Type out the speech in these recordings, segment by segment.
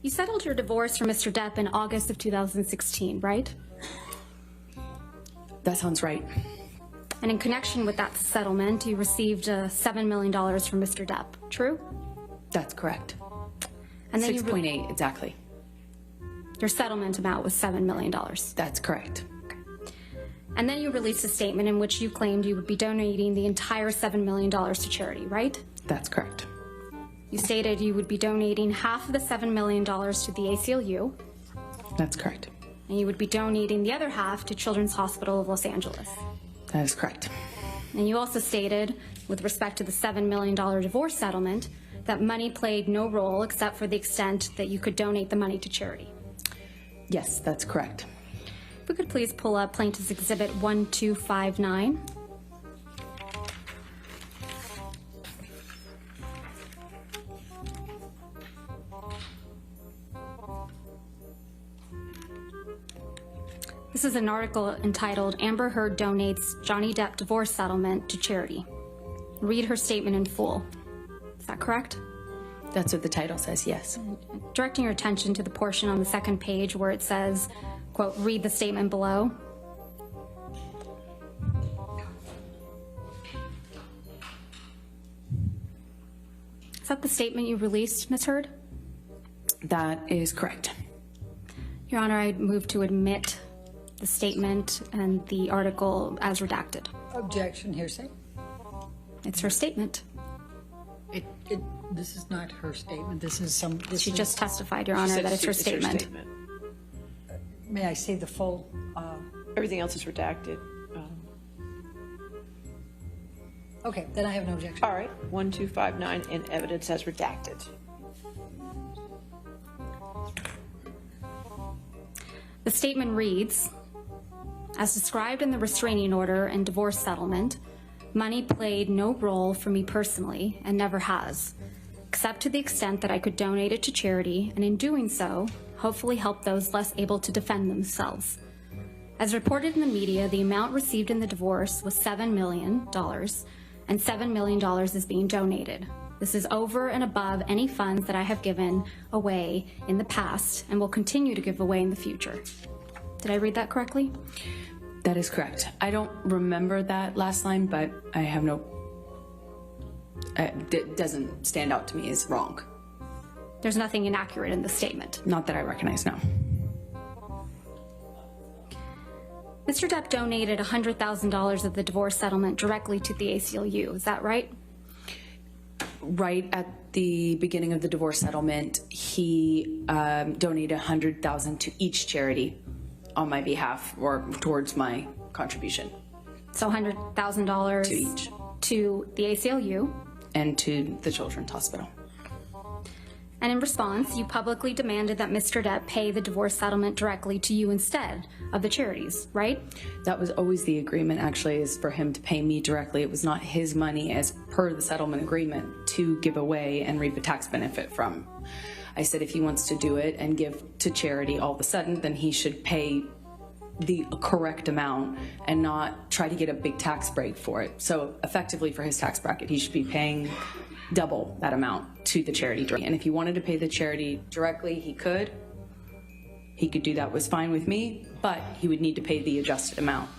You settled your divorce from Mr. Depp in August of 2016, right? That sounds right. And in connection with that settlement, you received $7 million from Mr. Depp, true? That's correct. And then 6.8 exactly. Your settlement amount was $7 million. That's correct. And then you released a statement in which you claimed you would be donating the entire $7 million to charity, right? That's correct. You stated you would be donating half of the $7 million to the ACLU. That's correct. And you would be donating the other half to Children's Hospital of Los Angeles. That is correct. And you also stated, with respect to the $7 million divorce settlement, that money played no role except for the extent that you could donate the money to charity. Yes, that's correct. If we could please pull up Plaintiff's Exhibit 1259. This is an article entitled Amber Heard Donates Johnny Depp Divorce Settlement to Charity. Read her statement in full. Is that correct? That's what the title says, yes. Directing your attention to the portion on the second page where it says, quote, read the statement below. Is that the statement you released, Ms. Heard? That is correct. Your Honor, I move to admit the statement and the article as redacted. Objection, hearsay. It's her statement. This is not her statement. This is some. She just testified, Your Honor, that it's her statement. May I see the full? Everything else is redacted. Okay, then I have no objection. All right, 1259 in evidence as redacted. The statement reads, as described in the restraining order and divorce settlement, money played no role for me personally and never has, except to the extent that I could donate it to charity, and in doing so, hopefully help those less able to defend themselves. As reported in the media, the amount received in the divorce was $7 million, and $7 million is being donated. This is over and above any funds that I have given away in the past and will continue to give away in the future. Did I read that correctly? That is correct. I don't remember that last line, but I have no, it doesn't stand out to me as wrong. There's nothing inaccurate in the statement. Not that I recognize, no. Mr. Depp donated $100,000 of the divorce settlement directly to the ACLU, is that right? Right at the beginning of the divorce settlement, he donated $100,000 to each charity on my behalf or towards my contribution. So $100,000 to each. To the ACLU. And to the Children's Hospital. And in response, you publicly demanded that Mr. Depp pay the divorce settlement directly to you instead of the charities, right? That was always the agreement, actually, is for him to pay me directly. It was not his money as per the settlement agreement to give away and reap a tax benefit from. I said if he wants to do it and give to charity all of a sudden, then he should pay the correct amount and not try to get a big tax break for it. So effectively for his tax bracket, he should be paying double that amount to the charity. And if he wanted to pay the charity directly, he could. He could do that, was fine with me, but he would need to pay the adjusted amount.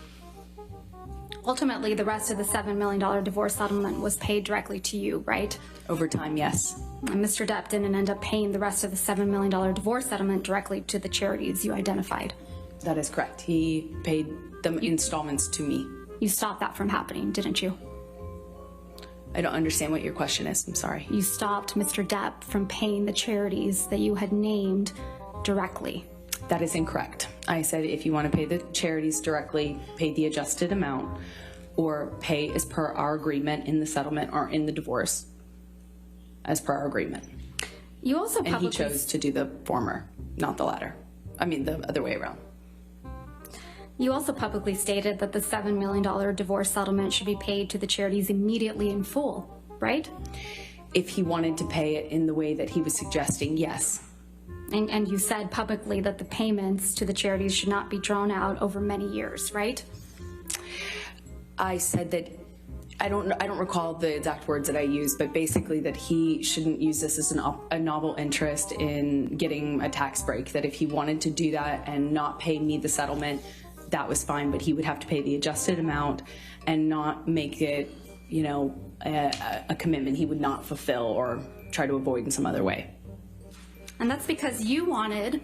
Ultimately, the rest of the $7 million divorce settlement was paid directly to you, right? Over time, yes. And Mr. Depp didn't end up paying the rest of the $7 million divorce settlement directly to the charities you identified. That is correct. He paid the installments to me. You stopped that from happening, didn't you? I don't understand what your question is. I'm sorry. You stopped Mr. Depp from paying the charities that you had named directly. That is incorrect. I said if you want to pay the charities directly, pay the adjusted amount, or pay as per our agreement in the settlement or in the divorce, as per our agreement. You also and he chose to do the former, not the latter. I mean, the other way around. You also publicly stated that the $7 million divorce settlement should be paid to the charities immediately in full, right? If he wanted to pay it in the way that he was suggesting, yes. And you said publicly that the payments to the charities should not be drawn out over many years, right? I said that I don't recall the exact words that I used, but basically that he shouldn't use this as a novel interest in getting a tax break, that if he wanted to do that and not pay me the settlement, that was fine, but he would have to pay the adjusted amount and not make it, you know, a commitment he would not fulfill or try to avoid in some other way. And that's because you wanted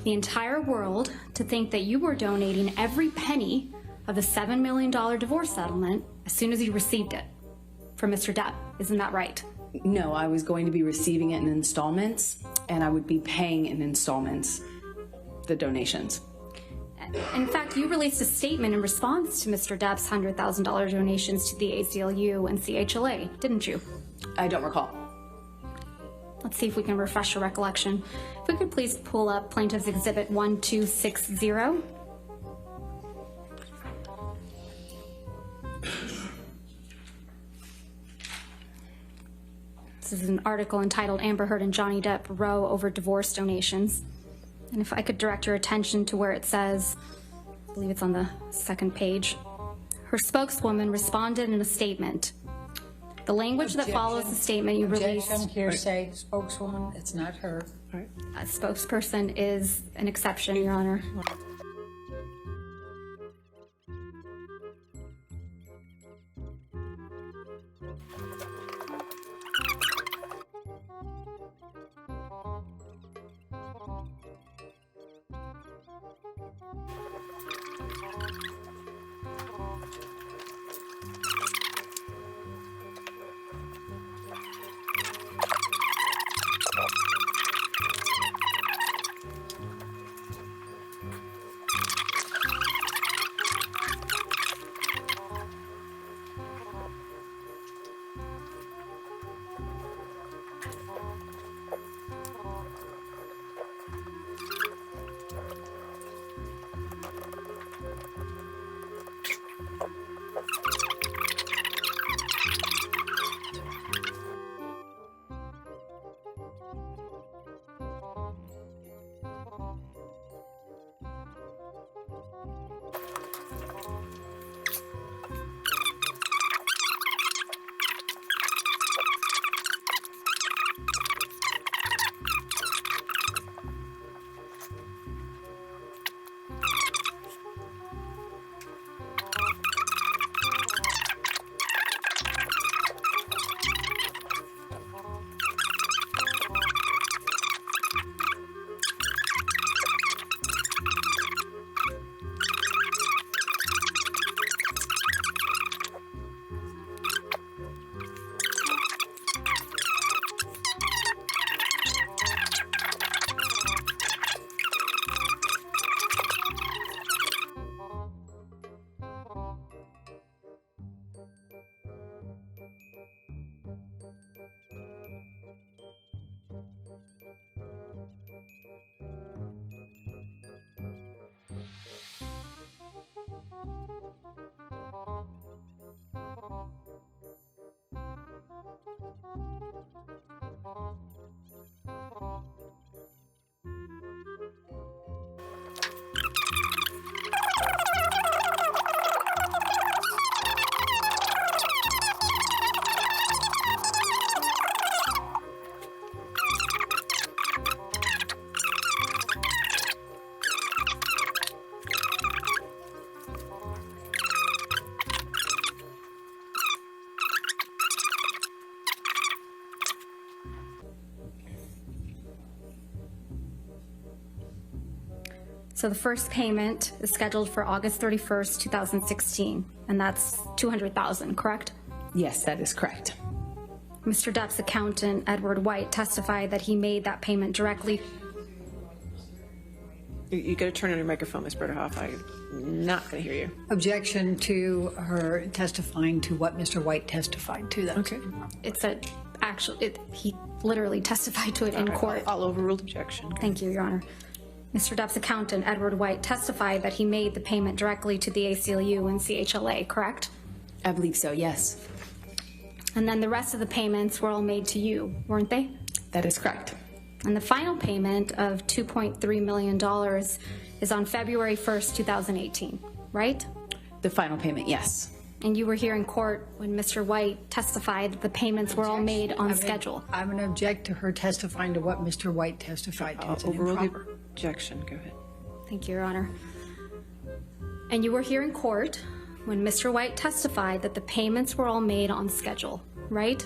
the entire world to think that you were donating every penny of the $7 million divorce settlement as soon as you received it from Mr. Depp. Isn't that right? No, I was going to be receiving it in installments, and I would be paying in installments the donations. In fact, you released a statement in response to Mr. Depp's $100,000 donations to the ACLU and CHLA, didn't you? I don't recall. Let's see if we can refresh your recollection. If we could please pull up Plaintiff's Exhibit 1260. This is an article entitled Amber Heard and Johnny Depp Row Over Divorce Donations. And if I could direct your attention to where it says, I believe it's on the second page, her spokeswoman responded in a statement. The language that follows the statement you released. Objection, hearsay, spokeswoman, it's not her. A spokesperson is an exception, Your Honor. So the first payment is scheduled for August 31st, 2016, and that's $200,000, correct? Yes, that is correct. Mr. Depp's accountant, Edward White, testified that he made that payment directly. You got to turn on your microphone, Ms. Berderhoff. I'm not going to hear you. Objection to her testifying to what Mr. White testified to. Okay. It's a he literally testified to it in court. I'll overrule objection. Thank you, Your Honor. Mr. Depp's accountant, Edward White, testified that he made the payment directly to the ACLU and CHLA, correct? I believe so, yes. And then the rest of the payments were all made to you, weren't they? That is correct. And the final payment of $2.3 million is on February 1st, 2018, right? The final payment, yes. And you were here in court when Mr. White testified that the payments were all made on schedule. I'm going to object to her testifying to what Mr. White testified to. It's an Overrule the improper. objection. Go ahead. Thank you, Your Honor. And you were here in court when Mr. White testified that the payments were all made on schedule, right?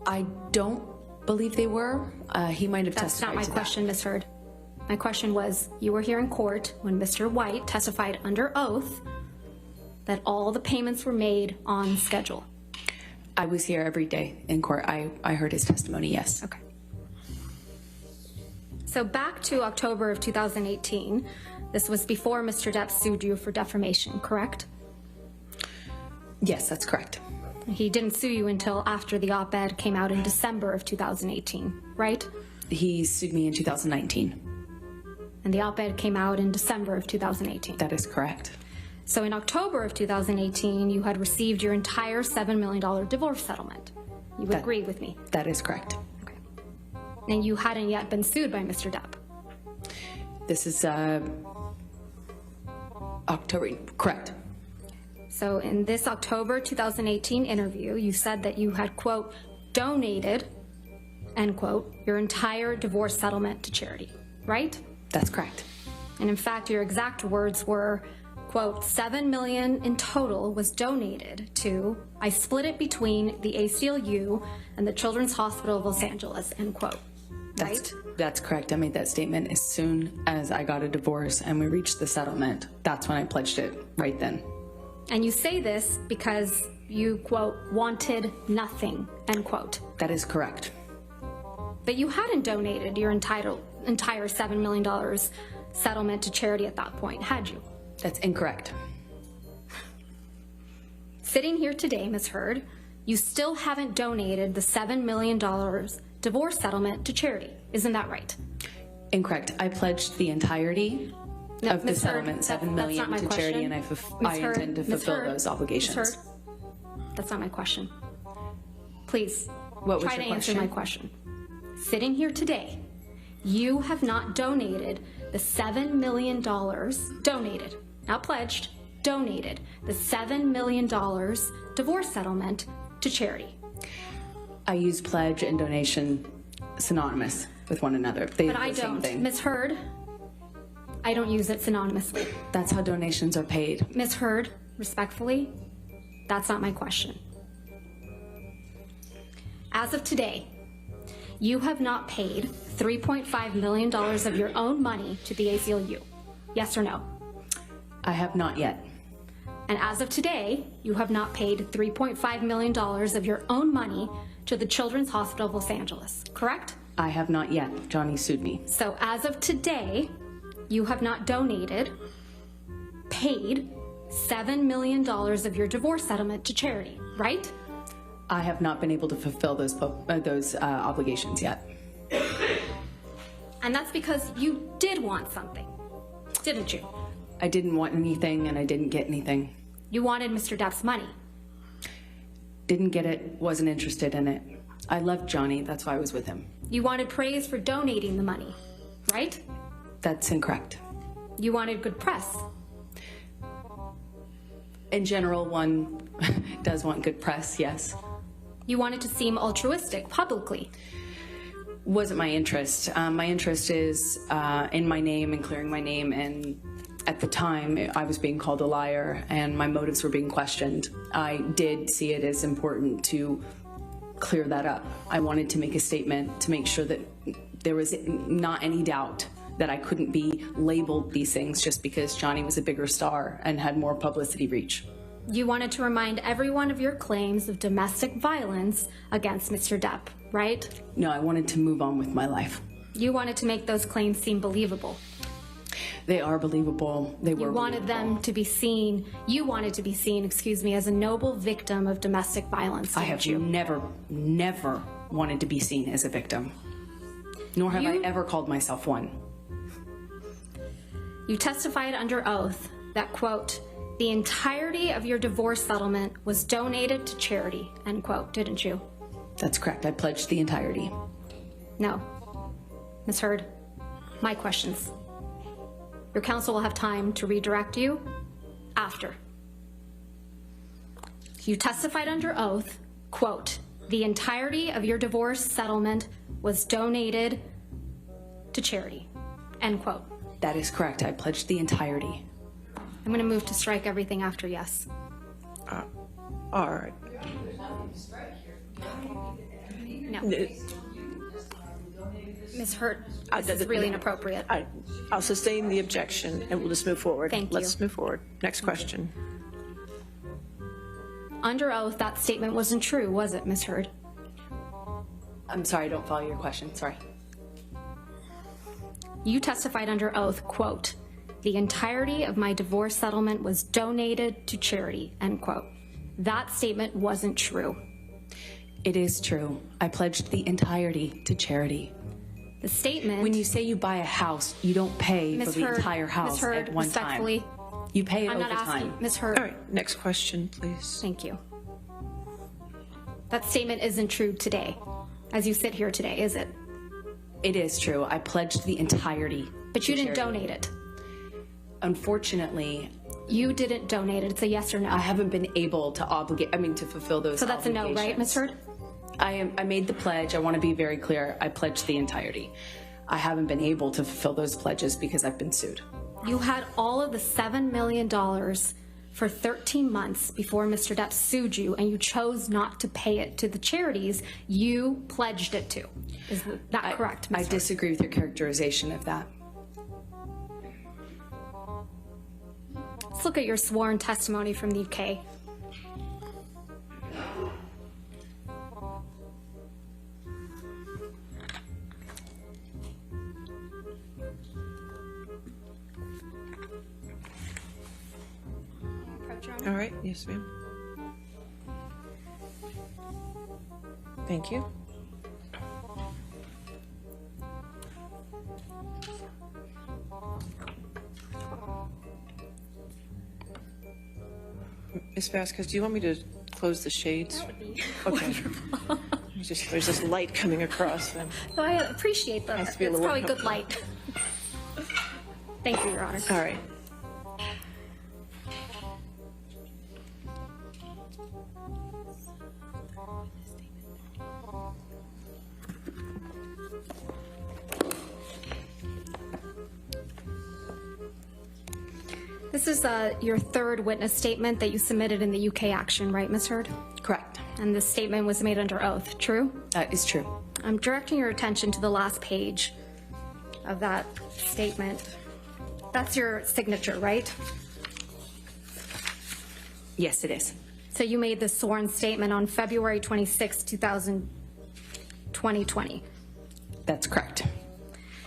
I don't believe they were. He might have That's not testified my to question, Ms. Hurd. My question was, you were here in court when Mr. White testified under oath that all the payments were made on schedule. that. I was here every day in court. I heard his testimony, yes. Okay. So back to October of 2018, this was before Mr. Depp sued you for defamation, correct? Yes, that's correct. He didn't sue you until after the op-ed came out in December of 2018, right? He sued me in 2019. And the op-ed came out in December of 2018. That is correct. So in October of 2018, you had received your entire $7 million divorce settlement. You would agree with me? That is correct. Okay. And you hadn't yet been sued by Mr. Depp. This is October, correct. So in this October 2018 interview, you said that you had, quote, donated, end quote, your entire divorce settlement to charity, right? That's correct. And in fact, your exact words were, quote, $7 million in total was donated to, I split it between the ACLU and the Children's Hospital of Los Angeles, end quote, right? That's correct. I made that statement as soon as I got a divorce and we reached the settlement. That's when I pledged it, right then. And you say this because you, quote, wanted nothing, end quote. That is correct. But you hadn't donated your entire $7 million settlement to charity at that point, had you? That's incorrect. Sitting here today, Ms. Hurd, you still haven't donated the $7 million divorce settlement to charity. Isn't that right? Incorrect. I pledged the entirety of the Ms. Hurd, settlement, $7 that's million not my to charity, question. and I Ms. intend to Hurd, Ms. fulfill Hurd, those obligations. Ms. Hurd, that's not my question. Please, What was try your to answer my question. Sitting here today, you have not donated the $7 million, donated, not pledged, donated the $7 million divorce settlement to charity. I use pledge and donation synonymous with one another. They But are I the same don't. thing. Ms. Hurd, I don't use it synonymously. That's how donations are paid. Ms. Hurd, respectfully, that's not my question. As of today, you have not paid $3.5 million of your own money to the ACLU. Yes or no? I have not yet. And as of today, you have not paid $3.5 million of your own money to the Children's Hospital of Los Angeles, correct? I have not yet. Johnny sued me. So as of today, you have not donated, paid $7 million of your divorce settlement to charity, right? I have not been able to fulfill those obligations yet. And that's because you did want something, didn't you? I didn't want anything and I didn't get anything. You wanted Mr. Depp's money. Didn't get it, wasn't interested in it. I loved Johnny, that's why I was with him. You wanted praise for donating the money, right? That's incorrect. You wanted good press. In general, one does want good press, yes. You wanted to seem altruistic publicly. Wasn't my interest. My interest is in my name and clearing my name, and at the time I was being called a liar and my motives were being questioned. I did see it as important to clear that up. I wanted to make a statement to make sure that there was not any doubt that I couldn't be labeled these things just because Johnny was a bigger star and had more publicity reach. You wanted to remind everyone of your claims of domestic violence against Mr. Depp, right? No, I wanted to move on with my life. You wanted to make those claims seem believable. They are believable. They were You wanted believable. them to be seen, you wanted to be seen, excuse me, as a noble victim of domestic violence, I didn't have you? never wanted to be seen as a victim. Nor have I You- ever called myself one. You testified under oath that, quote, the entirety of your divorce settlement was donated to charity, end quote, didn't you? That's correct. I pledged the entirety. No. Ms. Hurd, my questions. Your counsel will have time to redirect you after You testified under oath, quote, the entirety of your divorce settlement was donated to charity, end quote. That is correct. I pledged the entirety. I'm going to move to strike everything after yes. All right. No. Ms. Hurt, this is really inappropriate. I'll sustain the objection, and we'll just move forward. Thank you. Let's move forward. Next question. Under oath, that statement wasn't true, was it, Ms. Hurd? I'm sorry, I don't follow your question. Sorry. You testified under oath, quote, the entirety of my divorce settlement was donated to charity, end quote. That statement wasn't true. It is true. I pledged the entirety to charity. The statement... When you say you buy a house, you don't pay Ms. for the Hurd, entire Ms. house Hurd, at one respectfully, time. You pay it I'm over not asking, time. Ms. Hurd. All right. Next question, please. Thank you. That statement isn't true today, as you sit here today, is it? It is true. I pledged the entirety. But you to didn't charity. donate it. Unfortunately, You didn't donate it. It's a yes or no. I haven't been able to to fulfill those So that's a no, right, Ms. Hurd? I made the pledge. I want to be very clear. I pledged the entirety. I haven't been able to fulfill those pledges because I've been sued. You had all of the $7 million for 13 months before Mr. Depp sued you, and you chose not to pay it to the charities you pledged it to. Is that correct, Ms. I Hurd? disagree with your characterization of that. Let's look at your sworn testimony from the UK. All right. Yes, ma'am. Thank you. Ms. Vasquez, do you want me to close the shades? Okay. There's this light coming across. So I appreciate that. Has to be a It's little probably more good light. Thank you, Your Honor. All right. This is your third witness statement that you submitted in the UK action, right, Ms. Hurd? Correct. And this statement was made under oath, true? That is true. I'm directing your attention to the last page of that statement. That's your signature, right? Yes, it is. So you made this sworn statement on February 26, 2020. That's correct.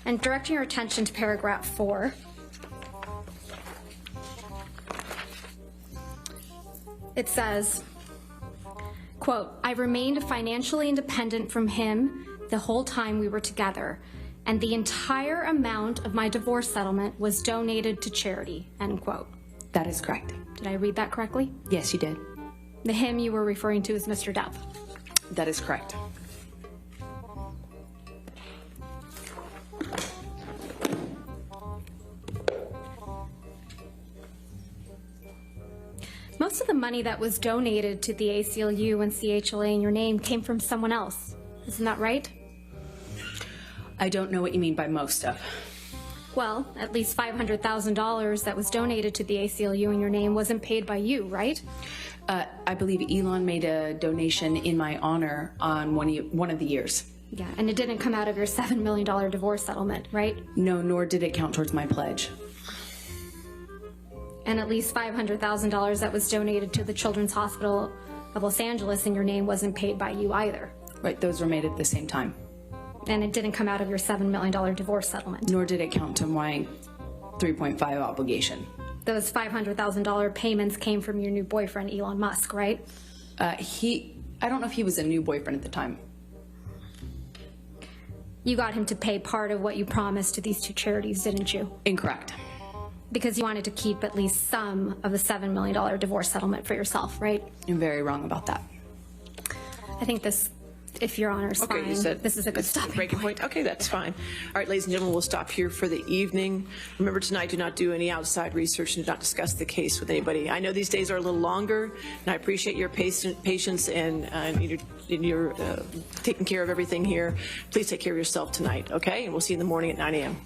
And directing your attention to paragraph 4. It says, quote, I remained financially independent from him the whole time we were together, and the entire amount of my divorce settlement was donated to charity, end quote. That is correct. Did I read that correctly? Yes, you did. The him you were referring to is Mr. Depp. That is correct. Most of the money that was donated to the ACLU and CHLA in your name came from someone else. Isn't that right? I don't know what you mean by most of. Well, at least $500,000 that was donated to the ACLU in your name wasn't paid by you, right? I believe Elon made a donation in my honor on one of the years. Yeah, and it didn't come out of your $7 million divorce settlement, right? No, nor did it count towards my pledge. And at least $500,000 that was donated to the Children's Hospital of Los Angeles in your name wasn't paid by you either. Right, those were made at the same time. And it didn't come out of your $7 million divorce settlement. Nor did it count to my 3.5 obligation. Those $500,000 payments came from your new boyfriend, Elon Musk, right? I don't know if he was a new boyfriend at the time. You got him to pay part of what you promised to these two charities, didn't you? Incorrect. Because you wanted to keep at least some of the $7 million divorce settlement for yourself, right? You're very wrong about that. I think this if Your Honor's Okay, fine, you said this is a good stopping breaking point. Okay, that's fine. All right, ladies and gentlemen, we'll stop here for the evening. Remember tonight, do not do any outside research and do not discuss the case with anybody. I know these days are a little longer, and I appreciate your patience and your taking care of everything here. Please take care of yourself tonight, okay? And we'll see you in the morning at 9 a.m.